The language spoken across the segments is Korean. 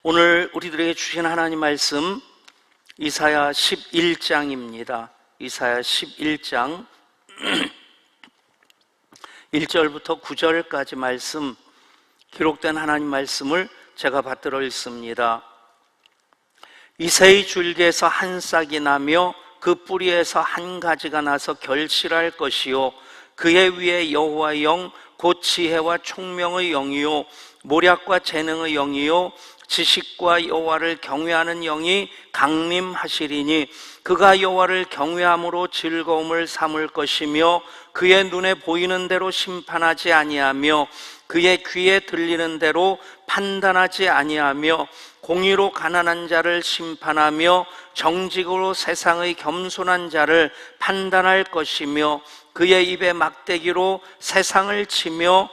오늘 우리들에게 주신 하나님 말씀 이사야 11장입니다. 이사야 11장 1절부터 9절까지 말씀, 기록된 하나님 말씀을 제가 받들어 읽습니다. 이새의 줄기에서 한 싹이 나며 그 뿌리에서 한 가지가 나서 결실할 것이요, 그의 위에 여호와의 영 곧 지혜와 총명의 영이요 모략과 재능의 영이요 지식과 여호와를 경외하는 영이 강림하시리니, 그가 여호와를 경외함으로 즐거움을 삼을 것이며 그의 눈에 보이는 대로 심판하지 아니하며 그의 귀에 들리는 대로 판단하지 아니하며 공의로 가난한 자를 심판하며 정직으로 세상의 겸손한 자를 판단할 것이며 그의 입에 막대기로 세상을 치며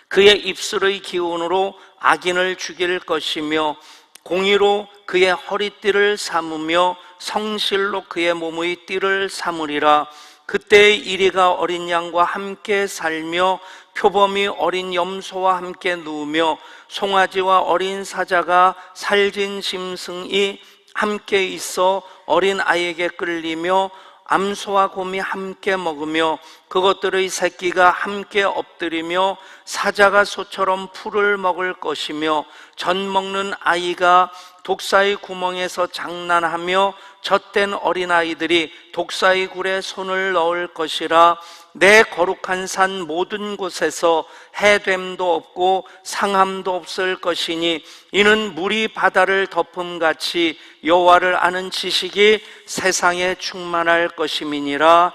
그의 입술의 기운으로 악인을 죽일 것이며 공의로 그의 허리띠를 삼으며 성실로 그의 몸의 띠를 삼으리라. 그때의 이리가 어린 양과 함께 살며 표범이 어린 염소와 함께 누우며 송아지와 어린 사자가 살진 짐승이 함께 있어 어린 아이에게 끌리며 암소와 곰이 함께 먹으며 그것들의 새끼가 함께 엎드리며 사자가 소처럼 풀을 먹을 것이며 젖 먹는 아이가 독사의 구멍에서 장난하며 젖된 어린아이들이 독사의 굴에 손을 넣을 것이라. 내 거룩한 산 모든 곳에서 해됨도 없고 상함도 없을 것이니 이는 물이 바다를 덮음같이 여호와를 아는 지식이 세상에 충만할 것임이니라.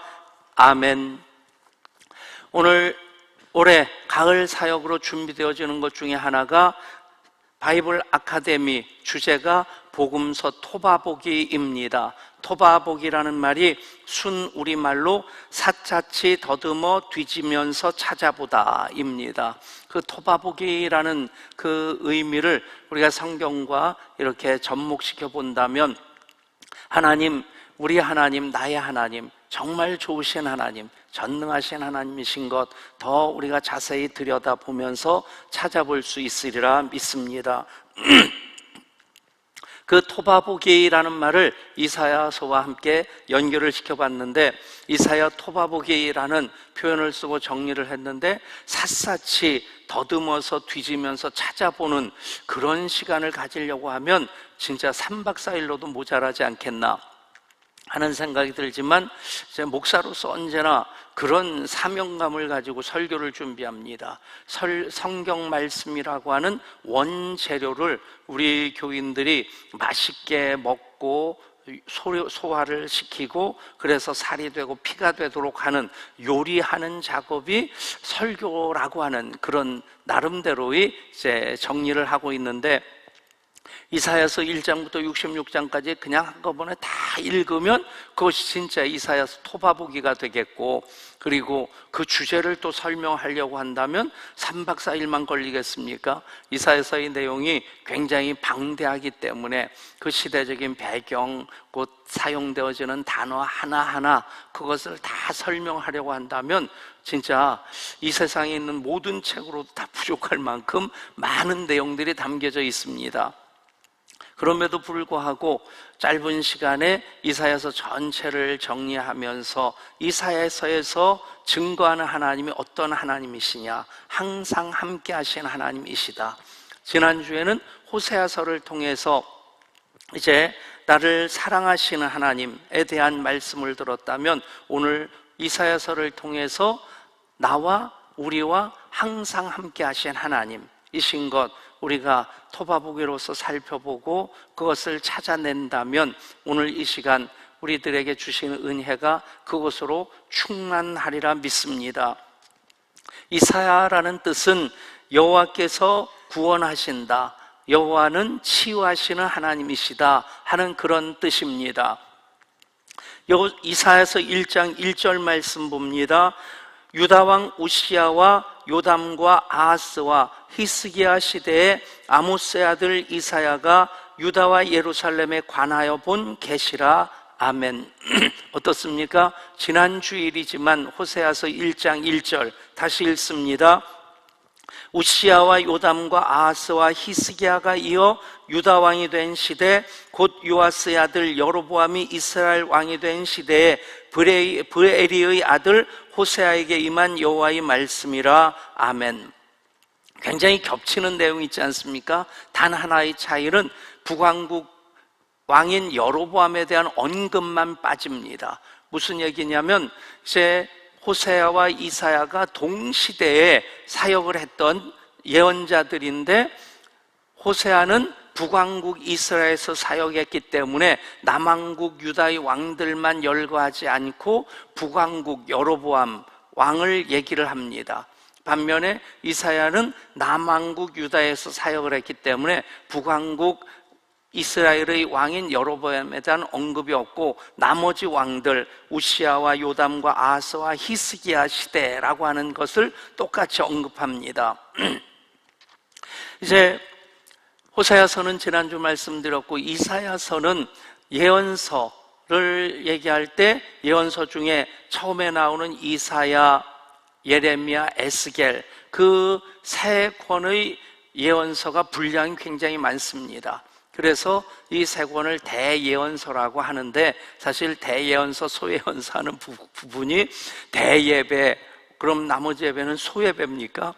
아멘. 오늘 올해 가을 사역으로 준비되어지는 것 중에 하나가 바이블 아카데미 주제가 복음서 토바보기입니다. 토바보기라는 말이 순 우리말로 샅샅이 더듬어 뒤지면서 찾아보다입니다. 그 토바보기라는 그 의미를 우리가 성경과 이렇게 접목시켜 본다면, 하나님, 우리 하나님, 나의 하나님, 정말 좋으신 하나님, 전능하신 하나님이신 것 더 우리가 자세히 들여다보면서 찾아볼 수 있으리라 믿습니다. 그 토바보기라는 말을 이사야서와 함께 연결을 시켜봤는데, 이사야 토바보기라는 표현을 쓰고 정리를 했는데, 샅샅이 더듬어서 뒤지면서 찾아보는 그런 시간을 가지려고 하면 진짜 3박 4일로도 모자라지 않겠나 하는 생각이 들지만, 제 목사로서 언제나 그런 사명감을 가지고 설교를 준비합니다. 성경 말씀이라고 하는 원재료를 우리 교인들이 맛있게 먹고 소화를 시키고 그래서 살이 되고 피가 되도록 하는 요리하는 작업이 설교라고 하는 그런 나름대로의 이제 정리를 하고 있는데, 이사야서 1장부터 66장까지 그냥 한꺼번에 다 읽으면 그것이 진짜 이사야서 토바보기가 되겠고, 그리고 그 주제를 또 설명하려고 한다면 3박 4일만 걸리겠습니까? 이사야서의 내용이 굉장히 방대하기 때문에 그 시대적인 배경, 곧 사용되어지는 단어 하나하나 그것을 다 설명하려고 한다면 진짜 이 세상에 있는 모든 책으로도 다 부족할 만큼 많은 내용들이 담겨져 있습니다. 그럼에도 불구하고 짧은 시간에 이사야서 전체를 정리하면서 이사야서에서 증거하는 하나님이 어떤 하나님이시냐, 항상 함께 하신 하나님이시다. 지난주에는 호세아서를 통해서 이제 나를 사랑하시는 하나님에 대한 말씀을 들었다면, 오늘 이사야서를 통해서 나와 우리와 항상 함께 하신 하나님이신 것 우리가 토바보기로서 살펴보고 그것을 찾아낸다면, 오늘 이 시간 우리들에게 주시는 은혜가 그것으로 충만하리라 믿습니다. 이사야라는 뜻은 여호와께서 구원하신다, 여호와는 치유하시는 하나님이시다 하는 그런 뜻입니다. 이사야서 1장 1절 말씀 봅니다. 유다 왕 우시야와 요담과 아하스와 히스기야 시대에 아모스의 아들 이사야가 유다와 예루살렘에 관하여 본 계시라. 아멘. 어떻습니까? 지난 주일이지만 호세아서 1장 1절 다시 읽습니다. 우시야와 요담과 아하스와 히스기야가 이어 유다 왕이 된 시대, 곧 요아스의 아들 여로보암이 이스라엘 왕이 된 시대에 브에리의 아들 호세아에게 임한 여호와의 말씀이라. 아멘. 굉장히 겹치는 내용이 있지 않습니까? 단 하나의 차이는 북왕국 왕인 여로보암에 대한 언급만 빠집니다. 무슨 얘기냐면 이제 호세아와 이사야가 동시대에 사역을 했던 예언자들인데, 호세아는 북왕국 이스라엘에서 사역했기 때문에 남왕국 유다의 왕들만 열거하지 않고 북왕국 여로보암 왕을 얘기를 합니다. 반면에 이사야는 남왕국 유다에서 사역을 했기 때문에 북왕국 이스라엘의 왕인 여로보암에 대한 언급이 없고, 나머지 왕들 우시야와 요담과 아하스와 히스기야 시대라고 하는 것을 똑같이 언급합니다. 이제 호세아서는 지난주 말씀드렸고, 이사야서는 예언서를 얘기할 때 예언서 중에 처음에 나오는 이사야, 예레미야, 에스겔, 그 세 권의 예언서가 분량이 굉장히 많습니다. 그래서 이 세 권을 대예언서라고 하는데, 사실 대예언서, 소예언서 하는 부분이 대예배, 그럼 나머지 예배는 소예배입니까?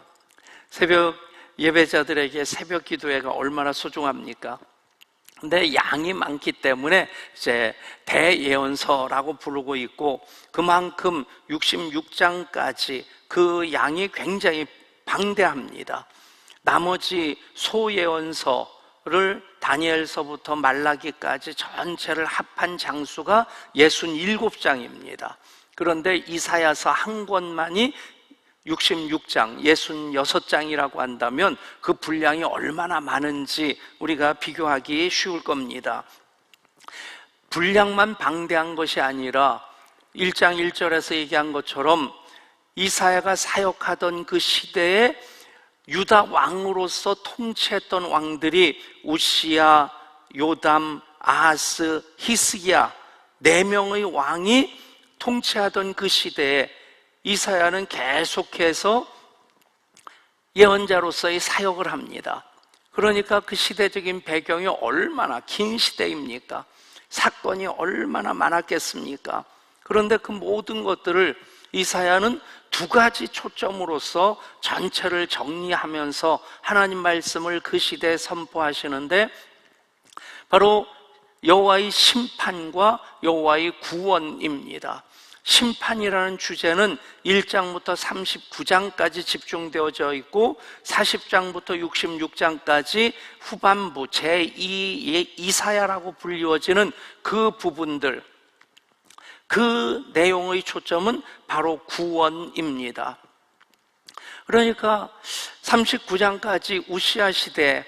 새벽 예배자들에게 새벽 기도회가 얼마나 소중합니까? 근데 양이 많기 때문에 이제 대예언서라고 부르고 있고, 그만큼 66장까지 그 양이 굉장히 방대합니다. 나머지 소예언서를 다니엘서부터 말라기까지 전체를 합한 장수가 67장입니다. 그런데 이사야서 한 권만이 66장, 66장이라고 한다면 그 분량이 얼마나 많은지 우리가 비교하기 쉬울 겁니다. 분량만 방대한 것이 아니라 1장 1절에서 얘기한 것처럼 이사야가 사역하던 그 시대에 유다 왕으로서 통치했던 왕들이 우시야, 요담, 아하스, 히스기야 4명의 왕이 통치하던 그 시대에 이사야는 계속해서 예언자로서의 사역을 합니다. 그러니까 그 시대적인 배경이 얼마나 긴 시대입니까? 사건이 얼마나 많았겠습니까? 그런데 그 모든 것들을 이사야는 2가지 초점으로서 전체를 정리하면서 하나님 말씀을 그 시대에 선포하시는데, 바로 여호와의 심판과 여호와의 구원입니다. 심판이라는 주제는 1장부터 39장까지 집중되어져 있고, 40장부터 66장까지 후반부 제2 이사야라고 불리워지는 그 부분들, 그 내용의 초점은 바로 구원입니다. 그러니까 39장까지 우시야 시대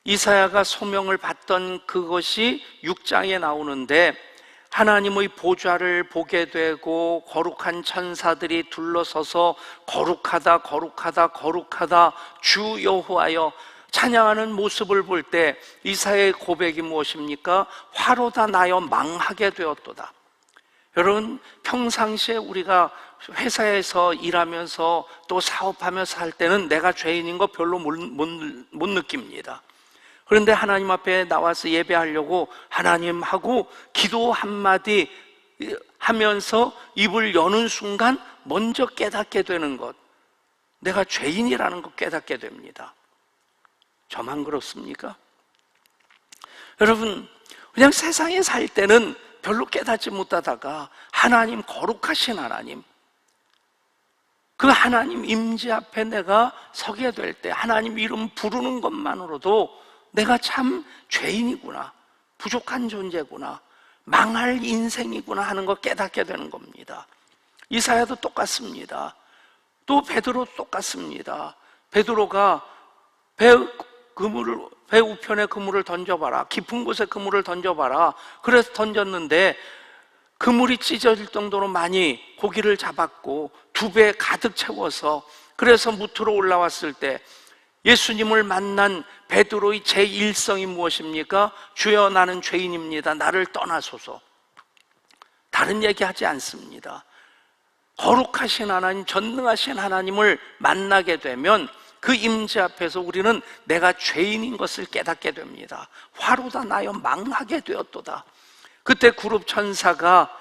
이사야가 소명을 받던 그것이 6장에 나오는데, 하나님의 보좌를 보게 되고 거룩한 천사들이 둘러서서 거룩하다 거룩하다 거룩하다 주 여호와여 찬양하는 모습을 볼 때 이사야의 고백이 무엇입니까? 화로다 나여 망하게 되었도다. 여러분, 평상시에 우리가 회사에서 일하면서 또 사업하면서 할 때는 내가 죄인인 거 별로 못 느낍니다. 그런데 하나님 앞에 나와서 예배하려고 하나님 하고 기도 한마디 하면서 입을 여는 순간 먼저 깨닫게 되는 것, 내가 죄인이라는 거 깨닫게 됩니다. 저만 그렇습니까? 여러분, 그냥 세상에 살 때는 별로 깨닫지 못하다가 하나님, 거룩하신 하나님, 그 하나님 임재 앞에 내가 서게 될 때 하나님 이름 부르는 것만으로도 내가 참 죄인이구나, 부족한 존재구나, 망할 인생이구나 하는 걸 깨닫게 되는 겁니다. 이사야도 똑같습니다. 또 베드로 똑같습니다. 베드로가 배 우편에 그물을 던져봐라, 깊은 곳에 그물을 던져봐라, 그래서 던졌는데 그물이 찢어질 정도로 많이 고기를 잡았고 2배 가득 채워서, 그래서 무트로 올라왔을 때 예수님을 만난 베드로의 제1성이 무엇입니까? 주여 나는 죄인입니다, 나를 떠나소서. 다른 얘기하지 않습니다. 거룩하신 하나님, 전능하신 하나님을 만나게 되면 그 임재 앞에서 우리는 내가 죄인인 것을 깨닫게 됩니다. 화로다 나여 망하게 되었도다. 그때 그룹 천사가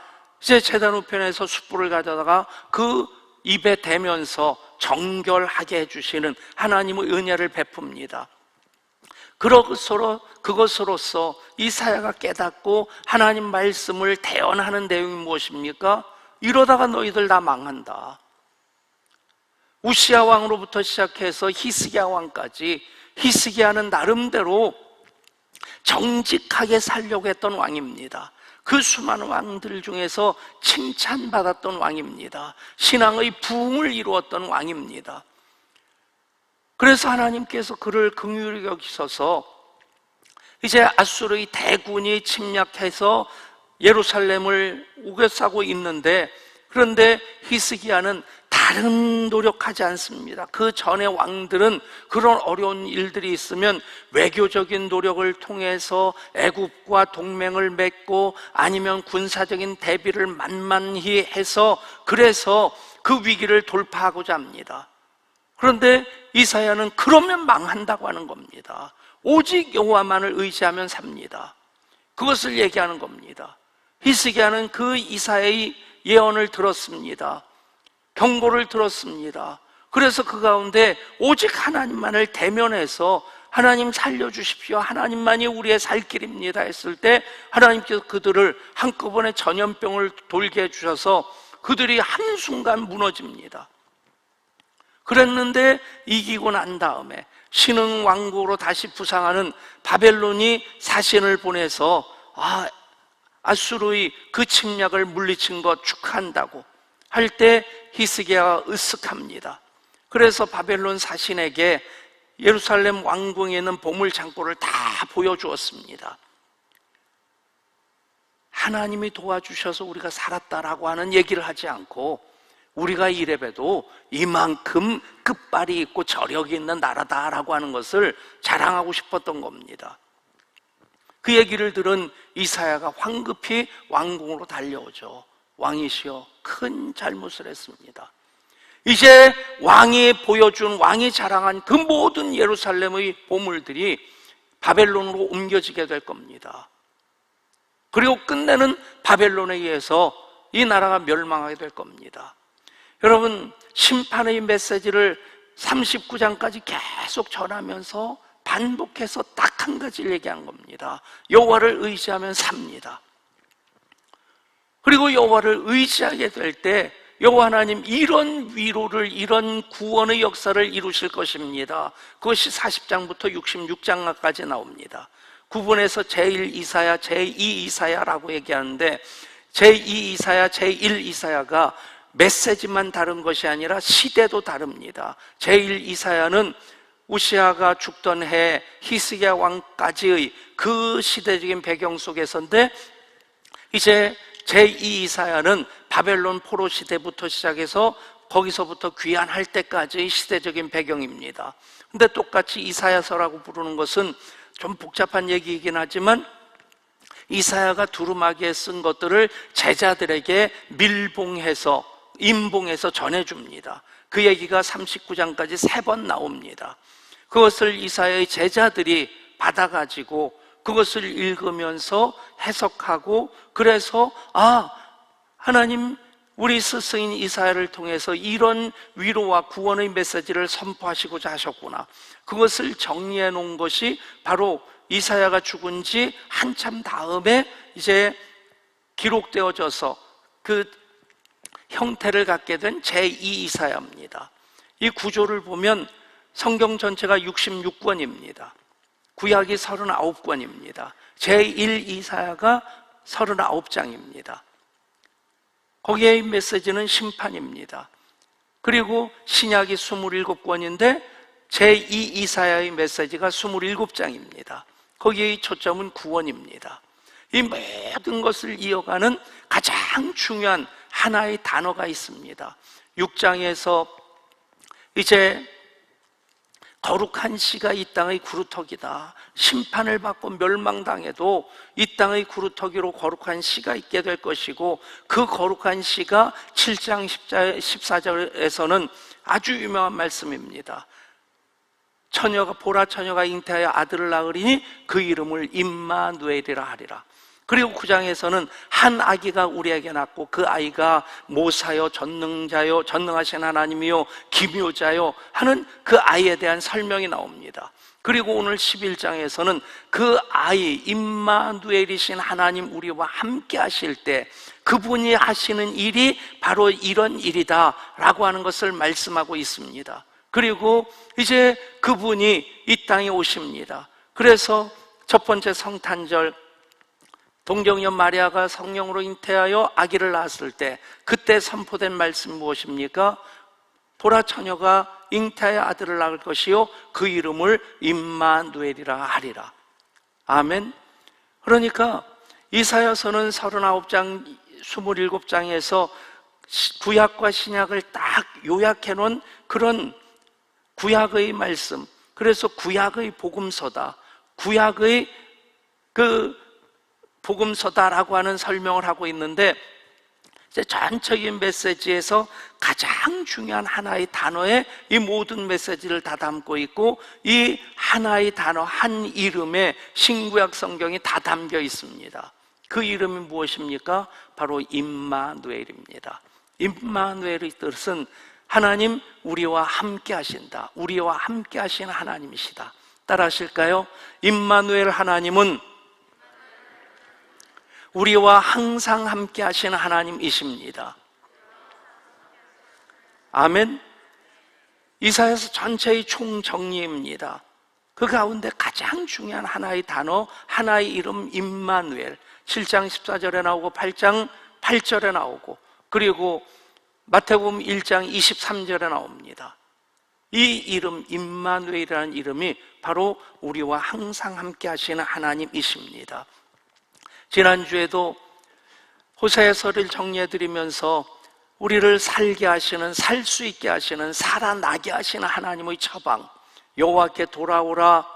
이제 제단 우편에서 숯불을 가져다가 그 입에 대면서 정결하게 해주시는 하나님의 은혜를 베풉니다. 그것으로서 이사야가 깨닫고 하나님 말씀을 대언하는 내용이 무엇입니까? 이러다가 너희들 다 망한다. 우시야 왕으로부터 시작해서 히스기야 왕까지, 히스기야는 나름대로 정직하게 살려고 했던 왕입니다. 그 수많은 왕들 중에서 칭찬받았던 왕입니다. 신앙의 부흥을 이루었던 왕입니다. 그래서 하나님께서 그를 긍휼히 여기셔서 이제 아수르의 대군이 침략해서 예루살렘을 우겨싸고 있는데, 그런데 히스기야는 다른 노력하지 않습니다. 그 전에 왕들은 그런 어려운 일들이 있으면 외교적인 노력을 통해서 애굽과 동맹을 맺고 아니면 군사적인 대비를 만만히 해서 그래서 그 위기를 돌파하고자 합니다. 그런데 이사야는 그러면 망한다고 하는 겁니다. 오직 여호와만을 의지하면 삽니다. 그것을 얘기하는 겁니다. 히스기야는 그 이사야의 예언을 들었습니다. 경고를 들었습니다. 그래서 그 가운데 오직 하나님만을 대면해서 하나님 살려주십시오, 하나님만이 우리의 살 길입니다 했을 때 하나님께서 그들을 한꺼번에 전염병을 돌게 해주셔서 그들이 한순간 무너집니다. 그랬는데 이기고 난 다음에 신흥 왕국으로 다시 부상하는 바벨론이 사신을 보내서 아수르의 그 침략을 물리친 것 축하한다고 할 때 히스기야가 으쓱합니다. 그래서 바벨론 사신에게 예루살렘 왕궁에 있는 보물 창고를 다 보여주었습니다. 하나님이 도와주셔서 우리가 살았다라고 하는 얘기를 하지 않고 우리가 이래봬도 이만큼 끝발이 있고 저력이 있는 나라다라고 하는 것을 자랑하고 싶었던 겁니다. 그 얘기를 들은 이사야가 황급히 왕궁으로 달려오죠. 왕이시여, 큰 잘못을 했습니다. 이제 왕이 보여준, 왕이 자랑한 그 모든 예루살렘의 보물들이 바벨론으로 옮겨지게 될 겁니다. 그리고 끝내는 바벨론에 의해서 이 나라가 멸망하게 될 겁니다. 여러분, 심판의 메시지를 39장까지 계속 전하면서 반복해서 딱 한 가지를 얘기한 겁니다. 여호와를 의지하면 삽니다. 그리고 여호와를 의지하게 될 때 여호와 하나님 이런 위로를, 이런 구원의 역사를 이루실 것입니다. 그것이 40장부터 66장까지 나옵니다. 구분해서 제1 이사야, 제2 이사야라고 얘기하는데 제2 이사야, 제1 이사야가 메시지만 다른 것이 아니라 시대도 다릅니다. 제1 이사야는 우시아가 죽던 해 히스기야 왕까지의 그 시대적인 배경 속에서인데, 이제 제2 이사야는 바벨론 포로 시대부터 시작해서 거기서부터 귀환할 때까지의 시대적인 배경입니다. 근데 똑같이 이사야서라고 부르는 것은 좀 복잡한 얘기이긴 하지만 이사야가 두루마기에 쓴 것들을 제자들에게 밀봉해서, 임봉해서 전해줍니다. 그 얘기가 39장까지 3번 나옵니다. 그것을 이사야의 제자들이 받아가지고 그것을 읽으면서 해석하고, 그래서 하나님 우리 스승인 이사야를 통해서 이런 위로와 구원의 메시지를 선포하시고자 하셨구나. 그것을 정리해 놓은 것이 바로 이사야가 죽은 지 한참 다음에 이제 기록되어져서 그 형태를 갖게 된 제2 이사야입니다. 이 구조를 보면 성경 전체가 66권입니다. 구약이 39권입니다. 제1 이사야가 39장입니다. 거기에 메시지는 심판입니다. 그리고 신약이 27권인데 제2 이사야의 메시지가 27장입니다. 거기의 초점은 구원입니다. 이 모든 것을 이어가는 가장 중요한 하나의 단어가 있습니다. 6장에서 이제 거룩한 씨가 이 땅의 구루터기다. 심판을 받고 멸망당해도 이 땅의 구루터기로 거룩한 씨가 있게 될 것이고, 그 거룩한 씨가 7장 14절에서는 아주 유명한 말씀입니다. 보라 처녀가 잉태하여 아들을 낳으리니 그 이름을 임마누엘이라 하리라. 그리고 9장에서는 한 아기가 우리에게 낳고 그 아이가 모사여 전능하신 하나님이요 기묘자요 하는 그 아이에 대한 설명이 나옵니다. 그리고 오늘 11장에서는 그 아이 임마누엘이신 하나님 우리와 함께 하실 때 그분이 하시는 일이 바로 이런 일이다 라고 하는 것을 말씀하고 있습니다. 그리고 이제 그분이 이 땅에 오십니다. 그래서 첫 번째 성탄절 동정녀 마리아가 성령으로 잉태하여 아기를 낳았을 때 그때 선포된 말씀 무엇입니까? 보라 처녀가 잉태하여 아들을 낳을 것이요 그 이름을 임마누엘이라 하리라. 아멘. 그러니까 이사야서는 39장 27장에서 구약과 신약을 딱 요약해 놓은 그런 구약의 말씀, 그래서 구약의 복음서다, 구약의 복음서다라고 하는 설명을 하고 있는데, 이제 전적인 메시지에서 가장 중요한 하나의 단어에 이 모든 메시지를 다 담고 있고, 이 하나의 단어 한 이름에 신구약 성경이 다 담겨 있습니다. 그 이름이 무엇입니까? 바로 임마누엘입니다. 임마누엘의 뜻은 하나님 우리와 함께 하신다, 우리와 함께 하시는 하나님이시다. 따라 하실까요? 임마누엘 하나님은 우리와 항상 함께 하시는 하나님이십니다. 아멘. 이사야서 전체의 총정리입니다. 그 가운데 가장 중요한 하나의 단어, 하나의 이름 임마누엘, 7장 14절에 나오고 8장 8절에 나오고, 그리고 마태복음 1장 23절에 나옵니다. 이 이름 임마누엘이라는 이름이 바로 우리와 항상 함께 하시는 하나님이십니다. 지난주에도 호세아서를 정리해드리면서 우리를 살게 하시는, 살 수 있게 하시는, 살아나게 하시는 하나님의 처방, 여호와께 돌아오라,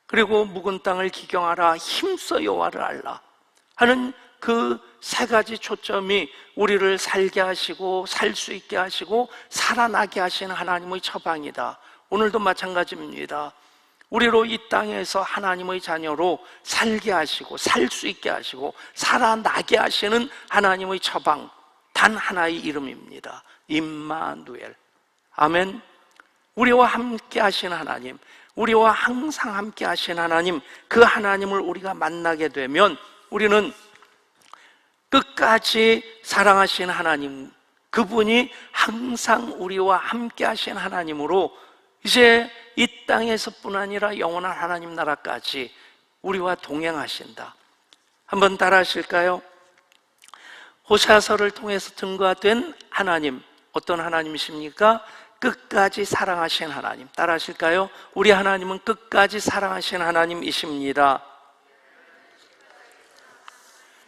그리고 묵은 땅을 기경하라, 힘써 여호와를 알라 하는 그 세 가지 초점이 우리를 살게 하시고 살 수 있게 하시고 살아나게 하시는 하나님의 처방이다. 오늘도 마찬가지입니다. 우리로 이 땅에서 하나님의 자녀로 살게 하시고 살 수 있게 하시고 살아나게 하시는 하나님의 처방, 단 하나의 이름입니다. 임마누엘. 아멘. 우리와 함께 하시는 하나님, 우리와 항상 함께 하시는 하나님, 그 하나님을 우리가 만나게 되면 우리는 끝까지 사랑하시는 하나님, 그분이 항상 우리와 함께 하시는 하나님으로 이제 이 땅에서뿐 아니라 영원한 하나님 나라까지 우리와 동행하신다. 한번 따라 하실까요? 호세아서를 통해서 증거된 하나님, 어떤 하나님이십니까? 끝까지 사랑하신 하나님. 따라 하실까요? 우리 하나님은 끝까지 사랑하신 하나님이십니다.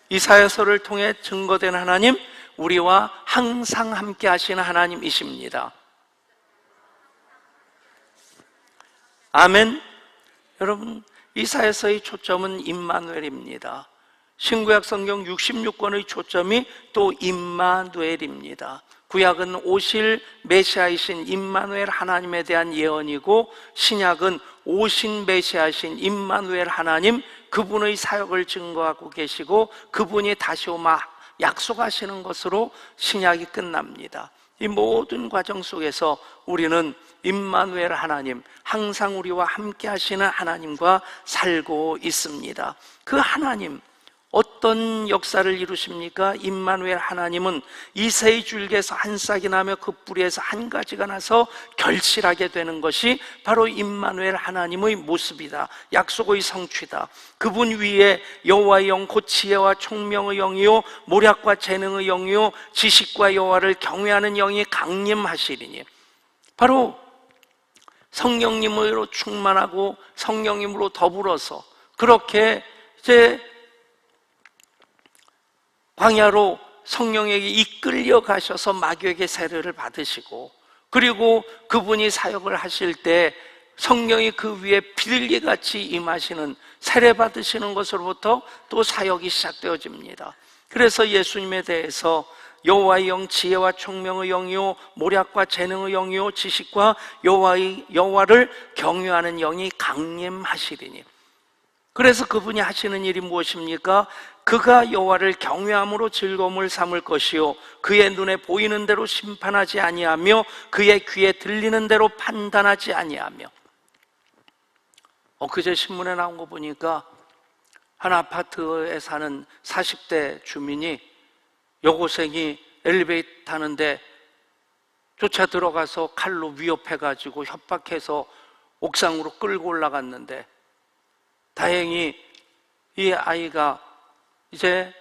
이사야서를 통해 증거된 하나님, 우리와 항상 함께 하시는 하나님이십니다. 아멘. 여러분, 이사야서의 초점은 임마누엘입니다. 신구약 성경 66권의 초점이 또 임마누엘입니다. 구약은 오실 메시아이신 임마누엘 하나님에 대한 예언이고, 신약은 오신 메시아이신 임마누엘 하나님, 그분의 사역을 증거하고 계시고 그분이 다시 오마 약속하시는 것으로 신약이 끝납니다. 이 모든 과정 속에서 우리는 임마누엘 하나님, 항상 우리와 함께 하시는 하나님과 살고 있습니다. 그 하나님, 어떤 역사를 이루십니까? 임마누엘 하나님은 이새의 줄기에서 한 싹이 나며 그 뿌리에서 한 가지가 나서 결실하게 되는 것이 바로 임마누엘 하나님의 모습이다. 약속의 성취다. 그분 위에 여호와의 영, 곧 지혜와 총명의 영이요 모략과 재능의 영이요 지식과 여호와를 경외하는 영이 강림하시리니, 바로 성령님으로 충만하고 성령님으로 더불어서 그렇게 이제 광야로 성령에게 이끌려 가셔서 마귀에게 세례를 받으시고, 그리고 그분이 사역을 하실 때 성령이 그 위에 비둘기같이 임하시는, 세례 받으시는 것으로부터 또 사역이 시작되어집니다. 그래서 예수님에 대해서 여호와의 영, 지혜와 총명의 영이요 모략과 재능의 영이요 지식과 여호와를 경외하는 영이 강림하시리니. 그래서 그분이 하시는 일이 무엇입니까? 그가 여호와를 경외함으로 즐거움을 삼을 것이요 그의 눈에 보이는 대로 심판하지 아니하며 그의 귀에 들리는 대로 판단하지 아니하며. 그제 신문에 나온 거 보니까 한 아파트에 사는 40대 주민이, 여고생이 엘리베이터 타는데 쫓아 들어가서 칼로 위협해가지고 협박해서 옥상으로 끌고 올라갔는데, 다행히 이 아이가 이제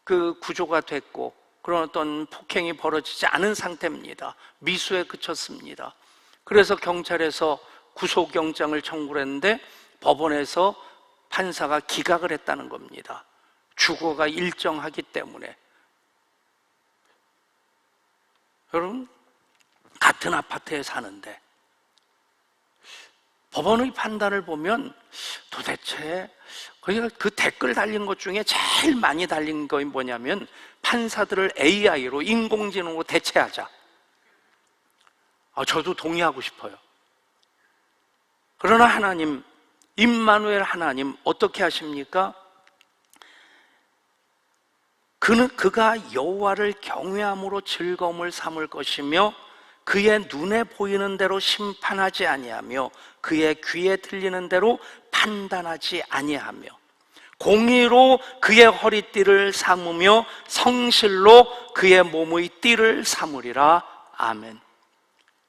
그 구조가 됐고 그런 어떤 폭행이 벌어지지 않은 상태입니다. 미수에 그쳤습니다. 그래서 경찰에서 구속영장을 청구를 했는데 법원에서 판사가 기각을 했다는 겁니다. 주거가 일정하기 때문에. 여러분, 같은 아파트에 사는데 법원의 판단을 보면 도대체 그 댓글 달린 것 중에 제일 많이 달린 거 뭐냐면, 판사들을 AI로, 인공지능으로 대체하자. 저도 동의하고 싶어요. 그러나 하나님, 임마누엘 하나님 어떻게 하십니까? 그가 여호와를 경외함으로 즐거움을 삼을 것이며 그의 눈에 보이는 대로 심판하지 아니하며 그의 귀에 들리는 대로 판단하지 아니하며 공의로 그의 허리띠를 삼으며 성실로 그의 몸의 띠를 삼으리라. 아멘.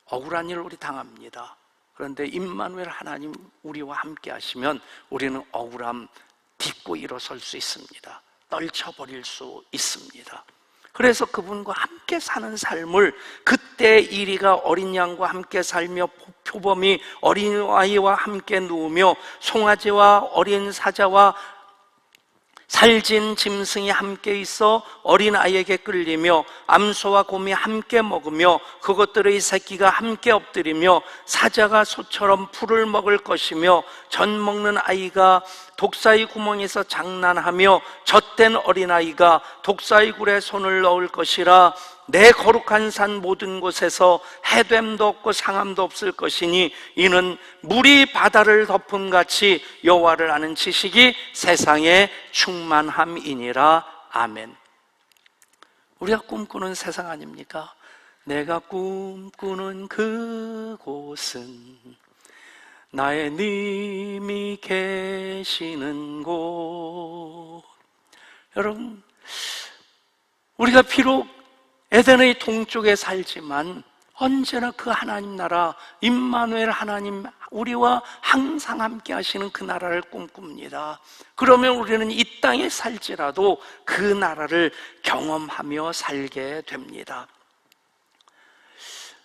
억울한 일을 우리 당합니다. 그런데 임마누엘 하나님 우리와 함께 하시면 우리는 억울함 딛고 일어설 수 있습니다. 떨쳐버릴 수 있습니다. 그래서 그분과 함께 사는 삶을, 그때 이리가 어린 양과 함께 살며 표범이 어린아이와 함께 누우며 송아지와 어린 사자와 살진 짐승이 함께 있어 어린아이에게 끌리며 암소와 곰이 함께 먹으며 그것들의 새끼가 함께 엎드리며 사자가 소처럼 풀을 먹을 것이며 젖 먹는 아이가 독사의 구멍에서 장난하며 젖된 어린아이가 독사의 굴에 손을 넣을 것이라. 내 거룩한 산 모든 곳에서 해됨도 없고 상함도 없을 것이니 이는 물이 바다를 덮음같이 여호와를 아는 지식이 세상에 충만함이니라. 아멘. 우리가 꿈꾸는 세상 아닙니까? 내가 꿈꾸는 그곳은 나의 님이 계시는 곳. 여러분, 우리가 비록 에덴의 동쪽에 살지만 언제나 그 하나님 나라, 임마누엘 하나님, 우리와 항상 함께 하시는 그 나라를 꿈꿉니다. 그러면 우리는 이 땅에 살지라도 그 나라를 경험하며 살게 됩니다.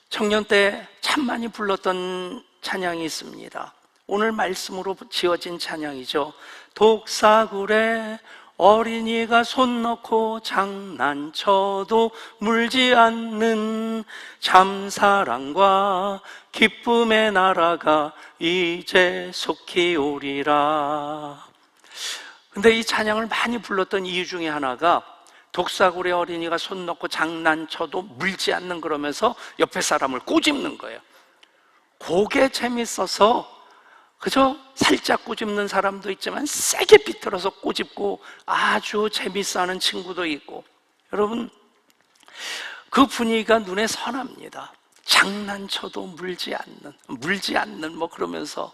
청년 때 참 많이 불렀던 찬양이 있습니다. 오늘 말씀으로 지어진 찬양이죠. 독사굴에 어린이가 손 넣고 장난쳐도 물지 않는 참사랑과 기쁨의 나라가 이제 속히 오리라. 근데 이 찬양을 많이 불렀던 이유 중에 하나가 독사굴에 어린이가 손 넣고 장난쳐도 물지 않는, 그러면서 옆에 사람을 꼬집는 거예요. 그게 재밌어서 그저 살짝 꼬집는 사람도 있지만 세게 비틀어서 꼬집고 아주 재밌어하는 친구도 있고. 여러분, 그 분위기가 눈에 선합니다. 장난쳐도 물지 않는 뭐 그러면서.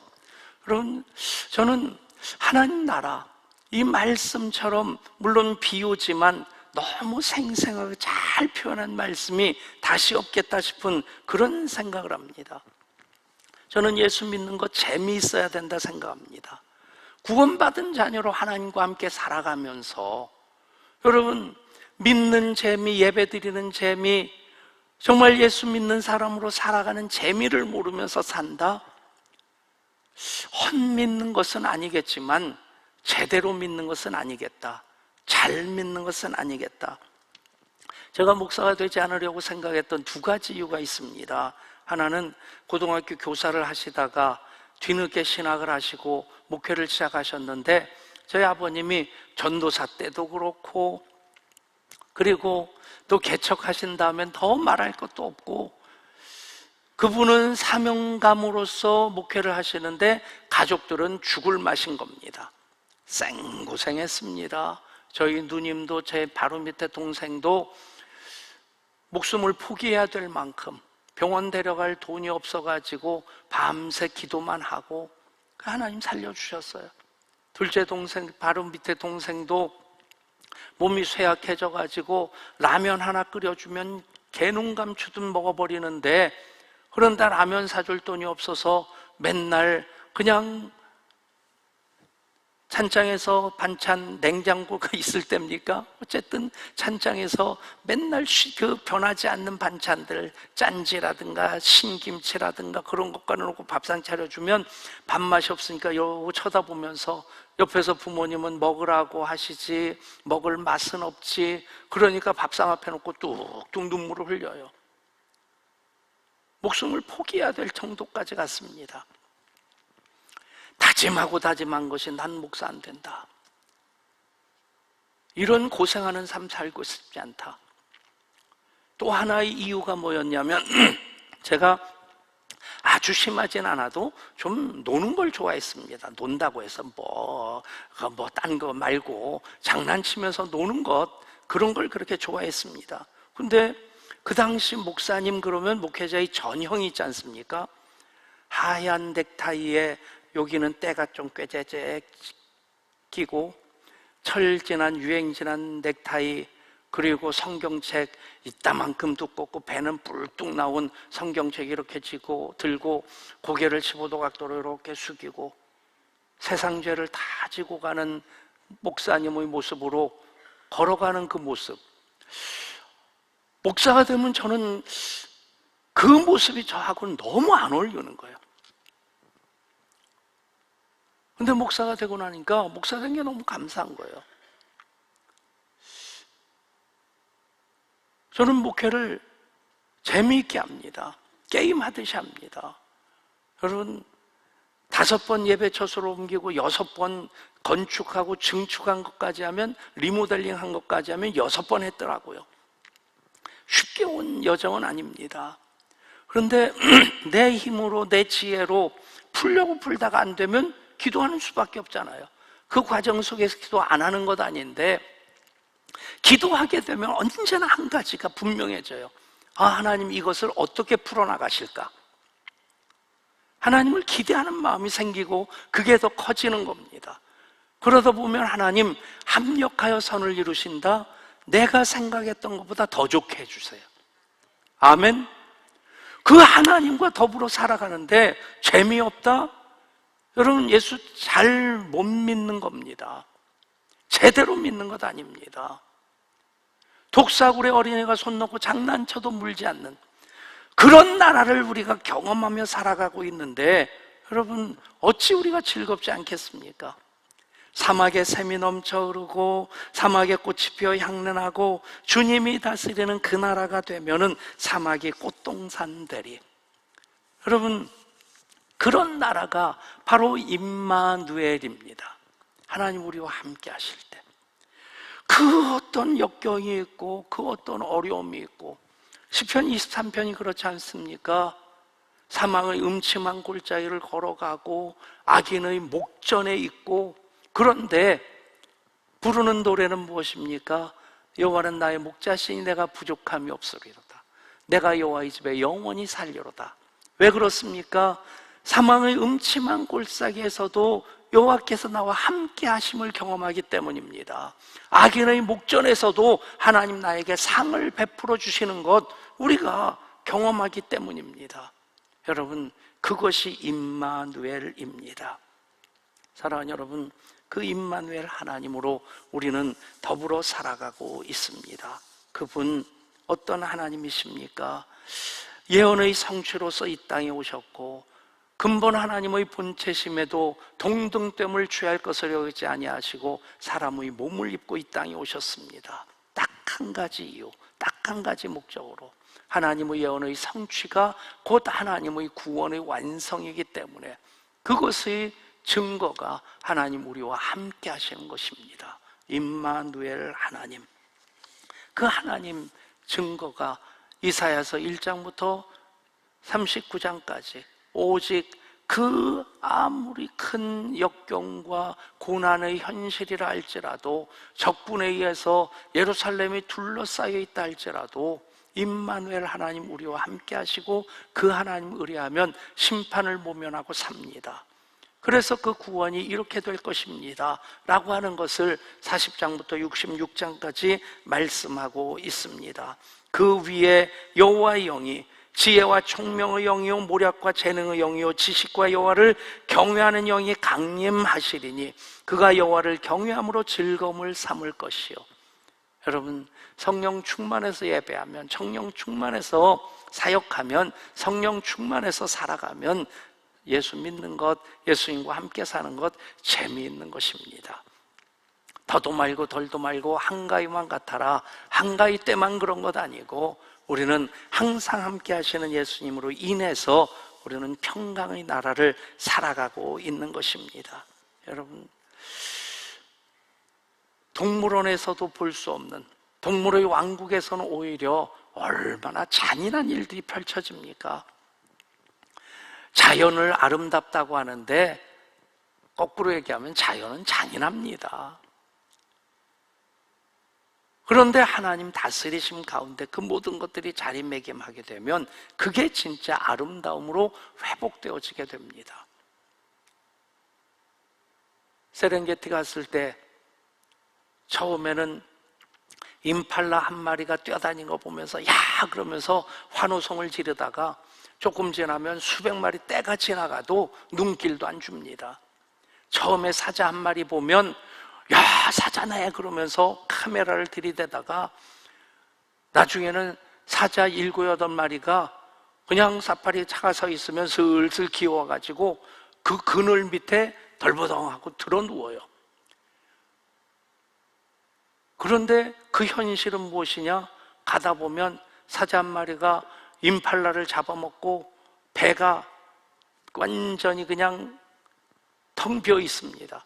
여러분, 저는 하나님 나라, 이 말씀처럼 물론 비유지만 너무 생생하게 잘 표현한 말씀이 다시 없겠다 싶은 그런 생각을 합니다. 저는 예수 믿는 거 재미있어야 된다 생각합니다. 구원받은 자녀로 하나님과 함께 살아가면서 여러분, 믿는 재미, 예배드리는 재미, 정말 예수 믿는 사람으로 살아가는 재미를 모르면서 산다? 헛 믿는 것은 아니겠지만 제대로 믿는 것은 아니겠다. 잘 믿는 것은 아니겠다. 제가 목사가 되지 않으려고 생각했던 두 가지 이유가 있습니다. 하나는 고등학교 교사를 하시다가 뒤늦게 신학을 하시고 목회를 시작하셨는데, 저희 아버님이 전도사 때도 그렇고, 그리고 또 개척하신 다음엔 더 말할 것도 없고, 그분은 사명감으로서 목회를 하시는데 가족들은 죽을 맛인 겁니다. 생고생했습니다. 저희 누님도 제 바로 밑에 동생도 목숨을 포기해야 될 만큼 병원 데려갈 돈이 없어가지고 밤새 기도만 하고 하나님 살려주셨어요. 둘째 동생, 바로 밑에 동생도 몸이 쇠약해져가지고 라면 하나 끓여주면 개눈 감추듯 먹어버리는데, 그런데 라면 사줄 돈이 없어서 맨날 그냥 찬장에서 반찬, 냉장고가 있을 때입니까? 어쨌든 찬장에서 맨날 그 변하지 않는 반찬들, 짠지라든가 신김치라든가 그런 것 꺼내놓고 밥상 차려주면 밥맛이 없으니까 요 쳐다보면서, 옆에서 부모님은 먹으라고 하시지 먹을 맛은 없지, 그러니까 밥상 앞에 놓고 뚝뚝 눈물을 흘려요. 목숨을 포기해야 될 정도까지 갔습니다. 다짐하고 다짐한 것이 난 목사 안 된다, 이런 고생하는 삶 살고 싶지 않다. 또 하나의 이유가 뭐였냐면 제가 아주 심하진 않아도 좀 노는 걸 좋아했습니다. 논다고 해서 딴 거 말고 장난치면서 노는 것, 그런 걸 그렇게 좋아했습니다. 근데 그 당시 목사님 그러면 목회자의 전형이 있지 않습니까? 하얀 넥타이에 여기는 때가 좀 꾀재재 끼고 철진한 유행진한 넥타이, 그리고 성경책 이따만큼 두껍고 배는 뿔뚝 나온 성경책 이렇게 들고 고개를 15도 각도로 이렇게 숙이고 세상 죄를 다 지고 가는 목사님의 모습으로 걸어가는 그 모습, 목사가 되면 저는 그 모습이 저하고는 너무 안 어울리는 거예요. 근데 목사가 되고 나니까 목사 된 게 너무 감사한 거예요. 저는 목회를 재미있게 합니다. 게임하듯이 합니다. 여러분, 5번 예배 처소로 옮기고 6번 건축하고 증축한 것까지 하면, 리모델링 한 것까지 하면 6번 했더라고요. 쉽게 온 여정은 아닙니다. 그런데 내 힘으로 내 지혜로 풀려고 풀다가 안 되면 기도하는 수밖에 없잖아요. 그 과정 속에서 기도 안 하는 것 아닌데, 기도하게 되면 언제나 한 가지가 분명해져요. 하나님 이것을 어떻게 풀어나가실까? 하나님을 기대하는 마음이 생기고 그게 더 커지는 겁니다. 그러다 보면 하나님 합력하여 선을 이루신다, 내가 생각했던 것보다 더 좋게 해주세요. 아멘. 그 하나님과 더불어 살아가는데 재미없다? 여러분, 예수 잘 못 믿는 겁니다. 제대로 믿는 것 아닙니다. 독사굴에 어린애가 손 넣고 장난쳐도 물지 않는 그런 나라를 우리가 경험하며 살아가고 있는데, 여러분 어찌 우리가 즐겁지 않겠습니까? 사막에 샘이 넘쳐 흐르고 사막에 꽃이 피어 향연하고 주님이 다스리는 그 나라가 되면은 사막이 꽃동산 되리. 여러분, 그런 나라가 바로 임마누엘입니다. 하나님 우리와 함께 하실 때 그 어떤 역경이 있고 그 어떤 어려움이 있고, 시편 23편이 그렇지 않습니까? 사망의 음침한 골짜기를 걸어가고 악인의 목전에 있고, 그런데 부르는 노래는 무엇입니까? 여호와는 나의 목자시니 내가 부족함이 없으리로다. 내가 여호와의 집에 영원히 살리로다. 왜 그렇습니까? 사망의 음침한 골짜기에서도 여호와께서 나와 함께 하심을 경험하기 때문입니다. 악인의 목전에서도 하나님 나에게 상을 베풀어 주시는 것 우리가 경험하기 때문입니다. 여러분, 그것이 임마누엘입니다. 사랑하는 여러분, 그 임마누엘 하나님으로 우리는 더불어 살아가고 있습니다. 그분 어떤 하나님이십니까? 예언의 성취로서 이 땅에 오셨고 근본 하나님의 본체심에도 동등됨을 취할 것을 여기지 아니하시고 사람의 몸을 입고 이 땅에 오셨습니다. 딱 한 가지 이유, 딱 한 가지 목적으로, 하나님의 예언의 성취가 곧 하나님의 구원의 완성이기 때문에 그것의 증거가 하나님 우리와 함께 하시는 것입니다. 임마누엘 하나님, 그 하나님 증거가 이사야서 1장부터 39장까지 오직 그 아무리 큰 역경과 고난의 현실이라 할지라도, 적군에 의해서 예루살렘이 둘러싸여 있다 할지라도 임마누엘 하나님 우리와 함께 하시고 그 하나님 의뢰하면 심판을 모면하고 삽니다. 그래서 그 구원이 이렇게 될 것입니다 라고 하는 것을 40장부터 66장까지 말씀하고 있습니다. 그 위에 여호와의 영이 지혜와 총명의 영이요 모략과 재능의 영이요 지식과 여호와를 경외하는 영이 강림하시리니 그가 여호와를 경외함으로 즐거움을 삼을 것이요. 여러분, 성령 충만해서 예배하면, 성령 충만해서 사역하면, 성령 충만해서 살아가면 예수 믿는 것, 예수님과 함께 사는 것 재미있는 것입니다. 더도 말고 덜도 말고 한가위만 같아라. 한가위 때만 그런 것 아니고 우리는 항상 함께 하시는 예수님으로 인해서 우리는 평강의 나라를 살아가고 있는 것입니다. 여러분, 동물원에서도 볼 수 없는, 동물의 왕국에서는 오히려 얼마나 잔인한 일들이 펼쳐집니까? 자연을 아름답다고 하는데 거꾸로 얘기하면 자연은 잔인합니다. 그런데 하나님 다스리심 가운데 그 모든 것들이 자리매김하게 되면 그게 진짜 아름다움으로 회복되어지게 됩니다. 세렝게티 갔을 때 처음에는 임팔라 한 마리가 뛰어다니는 거 보면서 야 그러면서 환호성을 지르다가 조금 지나면 수백 마리 떼가 지나가도 눈길도 안 줍니다. 처음에 사자 한 마리 보면 야 사자네 그러면서 카메라를 들이대다가 나중에는 사자 7, 8마리가 그냥 사파리에 차가 서 있으면 슬슬 기어와가지고 그 그늘 밑에 덜버덩하고 드러누워요. 그런데 그 현실은 무엇이냐? 가다 보면 사자 한 마리가 임팔라를 잡아먹고 배가 완전히 그냥 텅 비어 있습니다.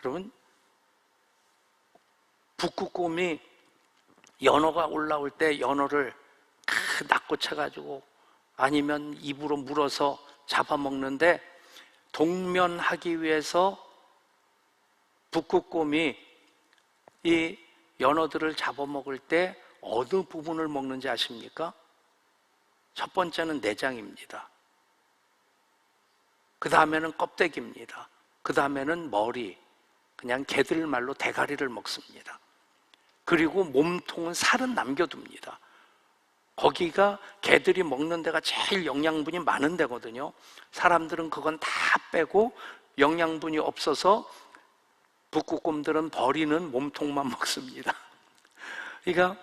여러분, 북극곰이 연어가 올라올 때 연어를 낚고 쳐가지고 아니면 입으로 물어서 잡아먹는데, 동면하기 위해서 북극곰이 이 연어들을 잡아먹을 때 어느 부분을 먹는지 아십니까? 첫 번째는 내장입니다. 그 다음에는 껍데기입니다. 그 다음에는 머리, 그냥 개들 말로 대가리를 먹습니다. 그리고 몸통은 살은 남겨둡니다. 거기가 개들이 먹는 데가 제일 영양분이 많은 데거든요. 사람들은 그건 다 빼고 영양분이 없어서 북극곰들은 버리는 몸통만 먹습니다. 그러니까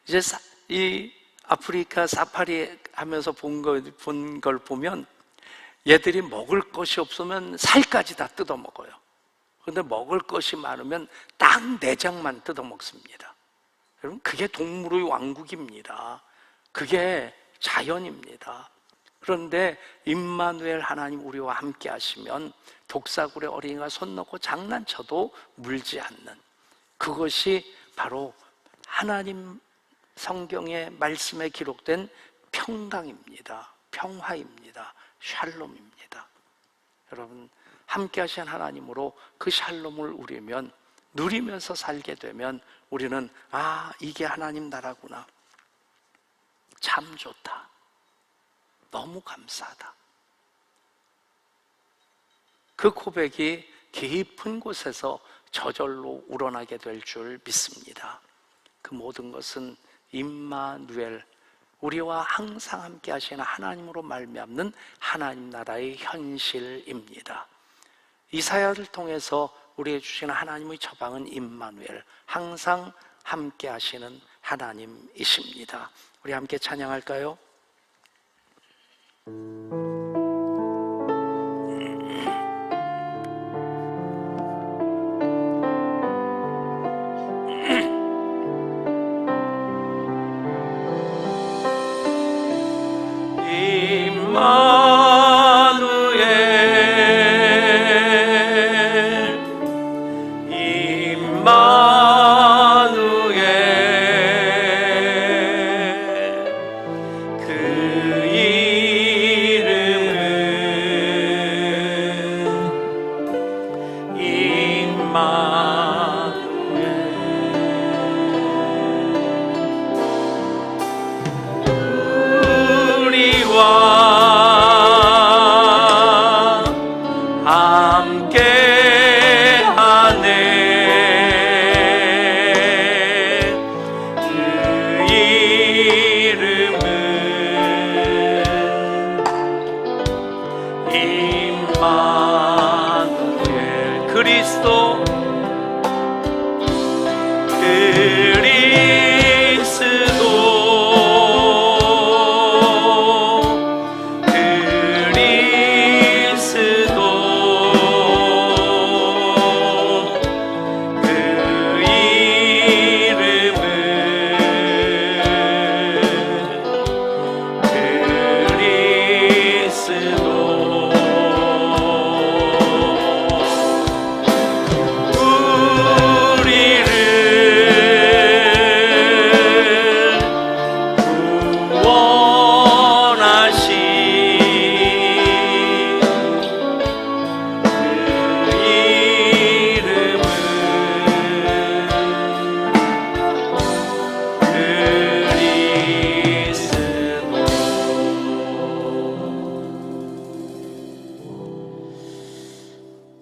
이제 이 아프리카 사파리 하면서 본 걸 보면 얘들이 먹을 것이 없으면 살까지 다 뜯어 먹어요. 그런데 먹을 것이 많으면 딱 내장만 뜯어 먹습니다. 여러분, 그게 동물의 왕국입니다. 그게 자연입니다. 그런데 임마누엘 하나님 우리와 함께 하시면 독사굴에 어린이가 손 넣고 장난쳐도 물지 않는, 그것이 바로 하나님 성경의 말씀에 기록된 평강입니다. 평화입니다. 샬롬입니다. 여러분, 함께 하신 하나님으로 그 샬롬을 누리면서 살게 되면 우리는 이게 하나님 나라구나, 참 좋다, 너무 감사하다, 그 고백이 깊은 곳에서 저절로 우러나게 될 줄 믿습니다. 그 모든 것은 임마누엘, 우리와 항상 함께 하시는 하나님으로 말미암는 하나님 나라의 현실입니다. 이사야를 통해서 우리에게 주시는 하나님의 처방은 임마누엘, 항상 함께 하시는 하나님이십니다. 우리 함께 찬양할까요? 우리와 함께하네. 그 이름은 임마누엘. 그리스도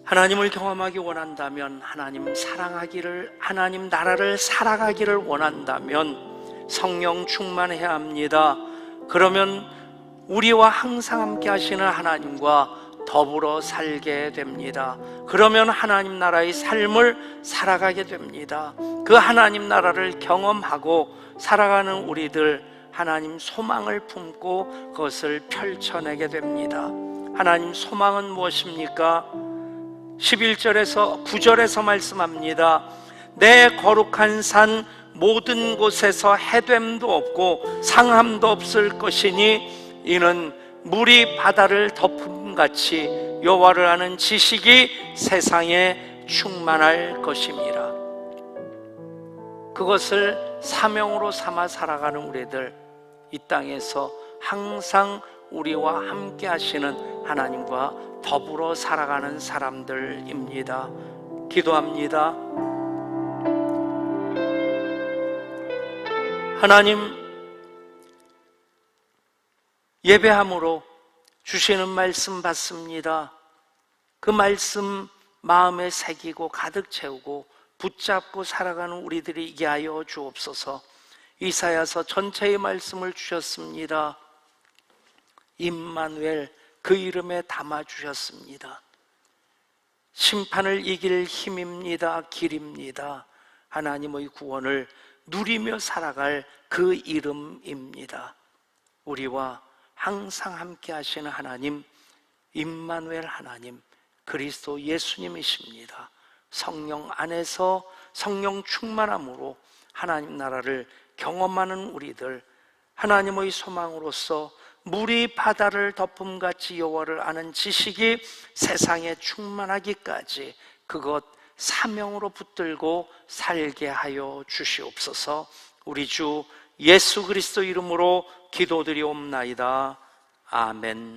하나님을 경험하기 원한다면, 하나님 사랑하기를, 하나님 나라를 살아가기를 원한다면 성령 충만해야 합니다. 그러면 우리와 항상 함께 하시는 하나님과 더불어 살게 됩니다. 그러면 하나님 나라의 삶을 살아가게 됩니다. 그 하나님 나라를 경험하고 살아가는 우리들, 하나님 소망을 품고 그것을 펼쳐내게 됩니다. 하나님 소망은 무엇입니까? 11절에서 9절에서 말씀합니다. 내 거룩한 산 모든 곳에서 해됨도 없고 상함도 없을 것이니 이는 물이 바다를 덮음같이 여호와를 아는 지식이 세상에 충만할 것입니다. 그것을 사명으로 삼아 살아가는 우리들, 이 땅에서 항상 우리와 함께 하시는 하나님과 더불어 살아가는 사람들입니다. 기도합니다. 하나님, 예배함으로 주시는 말씀 받습니다. 그 말씀 마음에 새기고 가득 채우고 붙잡고 살아가는 우리들이 있게 하여 주옵소서. 이사야서 전체의 말씀을 주셨습니다. 임마누엘, 그 이름에 담아주셨습니다. 심판을 이길 힘입니다. 길입니다. 하나님의 구원을 누리며 살아갈 그 이름입니다. 우리와 항상 함께 하시는 하나님, 임마누엘 하나님, 그리스도 예수님이십니다. 성령 안에서 성령 충만함으로 하나님 나라를 경험하는 우리들, 하나님의 소망으로서 물이 바다를 덮음같이 여호와를 아는 지식이 세상에 충만하기까지 그것 사명으로 붙들고 살게 하여 주시옵소서. 우리 주 예수 그리스도 이름으로 기도드리옵나이다. 아멘.